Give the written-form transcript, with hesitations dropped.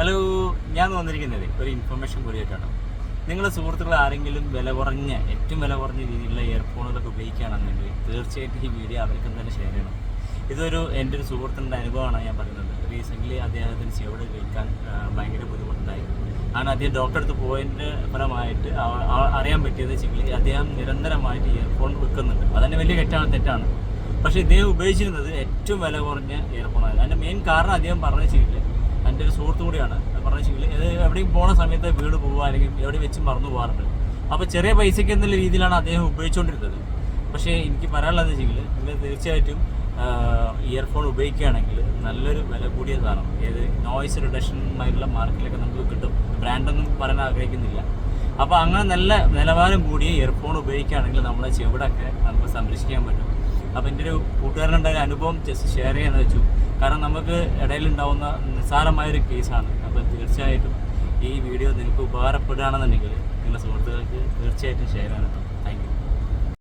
Hello, ഞാൻ വന്നിരിക്കുന്നത് ഒരു ഇൻഫർമേഷൻ കൂടിയായിട്ടാണ്. നിങ്ങളുടെ സുഹൃത്തുക്കൾ ആരെങ്കിലും ഏറ്റവും വില കുറഞ്ഞ രീതിയിലുള്ള ഇയർഫോണുകളൊക്കെ ഉപയോഗിക്കുകയാണെന്നുണ്ടെങ്കിൽ തീർച്ചയായിട്ടും ഈ വീഡിയോ അവർക്കും തന്നെ ഷെയർ ചെയ്യണം. എൻ്റെ ഒരു സുഹൃത്തിൻ്റെ അനുഭവമാണ് ഞാൻ പറയുന്നത്. റീസെൻ്റ്ലി അദ്ദേഹത്തിന് ചെവിടെ കേൾക്കാൻ ഭയങ്കര ബുദ്ധിമുട്ടുണ്ടായി. അങ്ങനെ അദ്ദേഹം ഡോക്ടറെ അടുത്ത് പോയതിൻ്റെ ഫലമായിട്ട് അറിയാൻ പറ്റിയത് വെച്ചെങ്കിൽ അദ്ദേഹം നിരന്തരമായിട്ട് ഇയർഫോൺ വെക്കുന്നുണ്ട്. അതന്നെ വലിയ തെറ്റാണ്. പക്ഷേ ഇദ്ദേഹം ഉപയോഗിച്ചിരുന്നത് ഏറ്റവും വില കുറഞ്ഞ ഇയർഫോണാണ്. അതിൻ്റെ മെയിൻ കാരണം അദ്ദേഹം പറഞ്ഞു വെച്ചെങ്കിൽ എൻ്റെ ഒരു സുഹൃത്തു കൂടിയാണ് പറഞ്ഞു വെച്ചെങ്കിൽ ഇത് എവിടെയും പോണ സമയത്ത് വീട് പോവുക അല്ലെങ്കിൽ എവിടെയും വെച്ച് മറന്നു പോകാറുണ്ട്. അപ്പോൾ ചെറിയ പൈസയ്ക്ക് എന്നുള്ള രീതിയിലാണ് അദ്ദേഹം ഉപയോഗിച്ചുകൊണ്ടിരുന്നത്. പക്ഷേ എനിക്ക് പറയാനുള്ളത് വെച്ചെങ്കിൽ നിങ്ങൾ തീർച്ചയായിട്ടും ഇയർഫോൺ ഉപയോഗിക്കുകയാണെങ്കിൽ നല്ലൊരു വില കൂടിയ സാധനം, നോയ്സ് റിഡക്ഷനുമായിട്ടുള്ള മാർക്കറ്റിലൊക്കെ നമുക്ക് കിട്ടും. ബ്രാൻഡൊന്നും പറയാൻ ആഗ്രഹിക്കുന്നില്ല. അപ്പോൾ അങ്ങനെ നല്ല നിലവാരം കൂടിയ ഇയർഫോൺ ഉപയോഗിക്കുകയാണെങ്കിൽ നമ്മളെ ചെവിടൊക്കെ നമുക്ക് സംരക്ഷിക്കാൻ പറ്റും. അപ്പോൾ എൻ്റെ ഒരു കൂട്ടുകാരനുണ്ടായ അനുഭവം ജസ്റ്റ് ഷെയർ ചെയ്യാമെന്ന് വെച്ചു. കാരണം നമുക്ക് ഇടയിലുണ്ടാവുന്ന നിസ്സാരമായൊരു കേസാണ്. അപ്പോൾ തീർച്ചയായിട്ടും ഈ വീഡിയോ നിങ്ങൾക്ക് ഉപകാരപ്പെടുകയാണെന്നുണ്ടെങ്കിൽ നിങ്ങളുടെ സുഹൃത്തുക്കൾക്ക് തീർച്ചയായിട്ടും ഷെയർ ചെയ്യണം. Thank you.